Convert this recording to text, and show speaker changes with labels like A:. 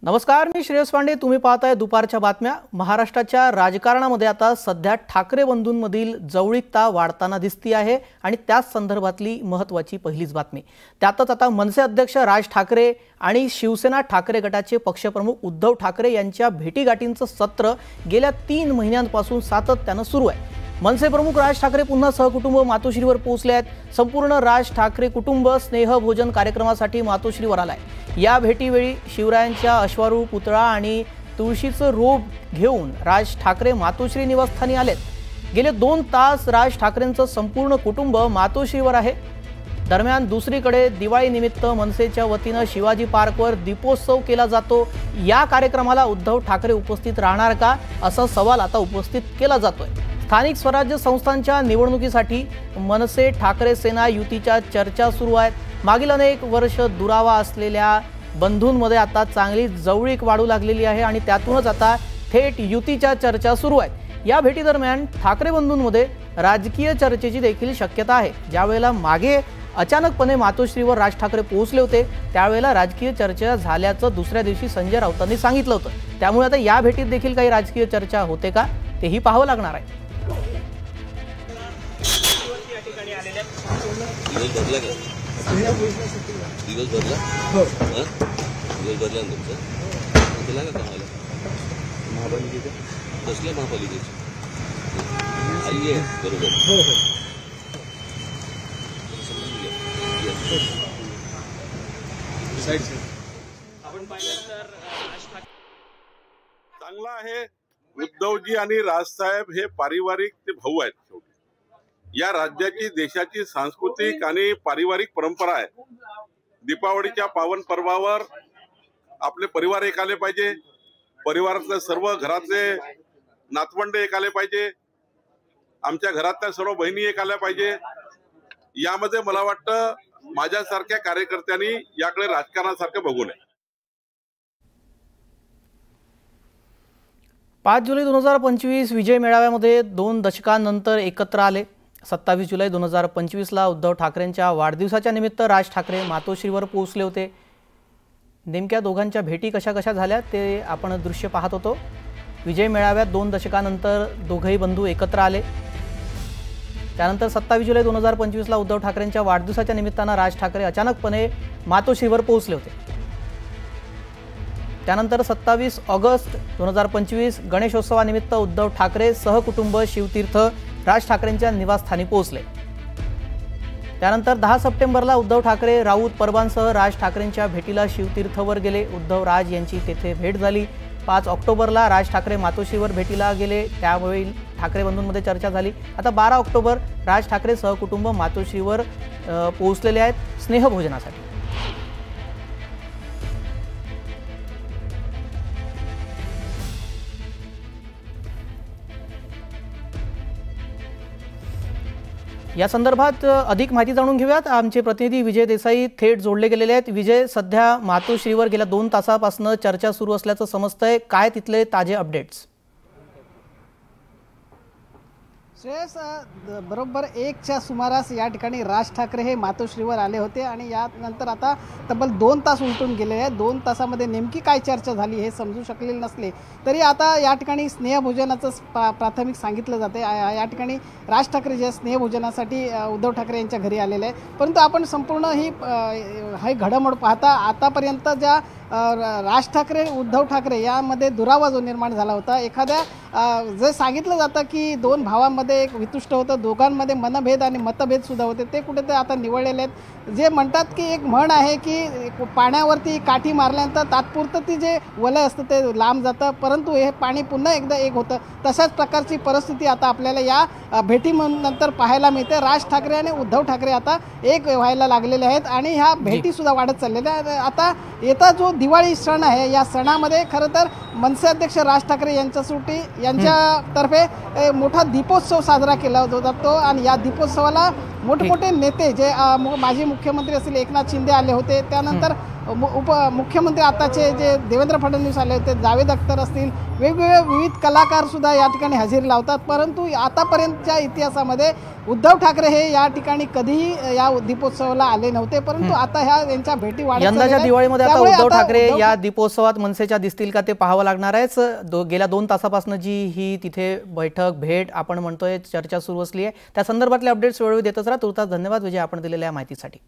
A: नमस्कार, मी श्रेयस पांडे. तुम्ही पाहताय दुपारच्या बातम्या. महाराष्ट्राच्या राजकारणामध्ये आता सध्या ठाकरे बंधूंमधील जवळीकता वाढताना दिसती आहे आणि त्याच संदर्भातली महत्त्वाची पहिलीच बातमी. त्यातच आता मनसे अध्यक्ष राज ठाकरे आणि शिवसेना ठाकरे गटाचे पक्षप्रमुख उद्धव ठाकरे यांच्या भेटीगाठींचं सत्र गेल्या 3 महिन्यांपासून सातत्यानं सुरू आहे. मनसे प्रमुख राज ठाकरे पुन्हा सहकुटुंब मातोश्रीवर पोहोचले आहेत. संपूर्ण राज ठाकरे कुटुंब स्नेहभोजन कार्यक्रमासाठी मातोश्रीवर आलाय. या भेटीवेळी शिवरायांच्या अश्वारूढ पुतळा आणि तुळशीचं रोप घेऊन राज ठाकरे मातोश्री निवासस्थानी आलेत. गेले 2 तास राज ठाकरेंचं संपूर्ण कुटुंब मातोश्रीवर आहे. दरम्यान दुसरीकडे दिवाळी निमित्त मनसेच्या वतीनं शिवाजी पार्कवर दीपोत्सव केला जातो. या कार्यक्रमाला उद्धव ठाकरे उपस्थित राहणार का, असा सवाल आता उपस्थित केला जातोय. स्थानिक स्वराज्य संस्थांच्या निवडणुकीसाठी मनसे ठाकरे सेना युतीच्या चर्चा सुरू आहेत. मागील अनेक वर्ष दुरावा असलेल्या बंधूंमध्ये आता चांगली जवळीक वाढू लागलेली आहे आणि त्यातूनच आता थेट युतीच्या चर्चा सुरू आहेत. या भेटीदरम्यान ठाकरे बंधूंमध्ये राजकीय चर्चेची देखील शक्यता आहे. ज्यावेळेला मागे अचानकपणे मातोश्रीवर राज ठाकरे पोहोचले होते त्यावेळेला राजकीय चर्चा झाल्याचं दुसऱ्या दिवशी संजय राऊतांनी सांगितलं होतं. त्यामुळे आता या भेटीत देखील काही राजकीय चर्चा होते का तेही पाहावं लागणार आहे.
B: दिवस भरला हो दिवस भरला तुमचं तुला का कामाला महापालिकेच्या कसल्या महापालिकेची आई आहे बरोबर हो हो
C: आपण पाहिलं तर चांगला आहे. उद्धवजी आणि राजसाहेब हे पारिवारिक ते भाऊ आहेत. शेवटी या राज्याची देशाची सांस्कृतिक आणि पारिवारिक परंपरा आहे. दीपावलीच्या पावन पर्वावर आपले परिवार एक आले पाहिजे. परिवारातले सर्व घरातले नातवंड एक आले पाहिजे. आमच्या घरातल्या सर्व बहिणी एक आल्या पाहिजे. यामध्ये मला वाटतं माझ्यासारख्या कार्यकर्त्यांनी याकडे राजकारणासारखं बघू नये.
A: 5 जुलै 2025 विजय मेळाव्यामध्ये 2 दशकांनंतर एकत्र आले. 27 जुलै 2025ला उद्धव ठाकरेंच्या वाढदिवसाच्या निमित्त राज ठाकरे मातोश्रीवर पोहोचले होते. नेमक्या दोघांच्या भेटी कशा कशा झाल्या ते आपण दृश्य पाहत होतो. विजय मेळाव्यात 2 दशकांनंतर दोघंही बंधू एकत्र आले. त्यानंतर 27 जुलै 2025ला उद्धव ठाकरेंच्या वाढदिवसाच्या निमित्तानं राज ठाकरे अचानकपणे मातोश्रीवर पोहोचले होते. त्यानंतर 27 ऑगस्ट 2025 गणेशोत्सवानिमित्त उद्धव ठाकरे सहकुटुंब शिवतीर्थ राज ठाकरेंच्या निवासस्थानी पोहोचले. त्यानंतर 10 सप्टेंबरला उद्धव ठाकरे राऊत परबांसह राज ठाकरेंच्या भेटीला शिवतीर्थवर गेले. उद्धव राज यांची तेथे भेट झाली. 5 ऑक्टोबरला राज ठाकरे मातोश्रीवर भेटीला गेले. त्यावेळी ठाकरे बंधूंमध्ये चर्चा झाली. आता 12 ऑक्टोबर राज ठाकरे सहकुटुंब मातोश्रीवर पोहोचलेले आहेत स्नेहभोजनासाठी. या संदर्भात अधिक माहिती जाणून घेऊयात. आमचे प्रतिनिधी विजय देसाई थेट जोडले गेलेले आहेत. विजय, सध्या मातोश्रीवर गेल्या 2 तासापासून चर्चा सुरू असल्याचं समजतंय. काय तिथले ताजे अपडेट्स?
D: श्रेयस, बरोबर 1च्या सुमारास या ठिकाणी राज ठाकरे हे मातोश्रीवर आले होते आणि यानंतर आता तब्बल 2 तास उलटून गेले आहेत. 2 तासामध्ये नेमकी काय चर्चा झाली हे समजू शकलेले नसले तरी आता या ठिकाणी स्नेहभोजनाचं प्राथमिक सांगितलं जाते. या ठिकाणी राज ठाकरे जे स्नेहभोजनासाठी उद्धव ठाकरे यांच्या घरी आलेले आहे. परंतु आपण संपूर्ण ही घडामोड पाहता आतापर्यंत ज्या राज ठाकरे उद्धव ठाकरे यामध्ये दुरावा जो निर्माण झाला होता, एखाद्या जे सांगितलं जातं की 2 भावांमध्ये एक वितुष्ट होतं, दोघांमध्ये मनभेद आणि मतभेद सुद्धा होते, ते कुठेतरी आता निवळलेले आहेत. जे म्हणतात की एक म्हण आहे की पाण्यावरती काठी मारल्यानंतर तात्पुरतं ती जे वलय असतं ते लांब जातं, परंतु हे पाणी पुन्हा एकदा एक होतं. तशाच प्रकारची परिस्थिती आता आपल्याला या भेटीनंतर पाहायला मिळते. राज ठाकरे आणि उद्धव ठाकरे आता एक व्हायला लागलेले आहेत आणि ह्या भेटीसुद्धा वाढत चाललेल्या आहेत. आता येता जो दिवाळी सण आहे, या सणामध्ये खरं तर मनसे अध्यक्ष राज ठाकरे यांच्यातर्फे मोठा दीपोत्सव साजरा केला जातो आणि या दीपोत्सवाला मोठमोठे नेते जे माजी मुख्यमंत्री असतील एकनाथ शिंदे आले होते, त्यानंतर उपमुख्यमंत्री आताचे जे देवेंद्र फडणवीस आले होते, जावेद अख्तर असतील, वेगवेगळे विविध कलाकार सुद्धा या ठिकाणी हजेरी लावतात. परंतु आतापर्यंतच्या इतिहासामध्ये उद्धव ठाकरे हे या ठिकाणी कधीही या दीपोत्सवाला आले नव्हते, परंतु आता यांच्या भेटी वाढत
A: यंदाच्या
D: आहेत.
A: दिवाळीमध्ये आता
D: त्यामुळे
A: उद्धव
D: आता
A: ठाकरे या दीपोत्सवात मनसेच्या दिसतील का ते पाहावं लागणार आहेच. गेल्या 2 तासापासून जी ही तिथे बैठक भेट आपण म्हणतोय चर्चा सुरू असली आहे, त्या संदर्भातले अपडेट्स वेळोवेळी देतच राहा. तुर्तास धन्यवाद विजय, आपण दिलेल्या माहितीसाठी.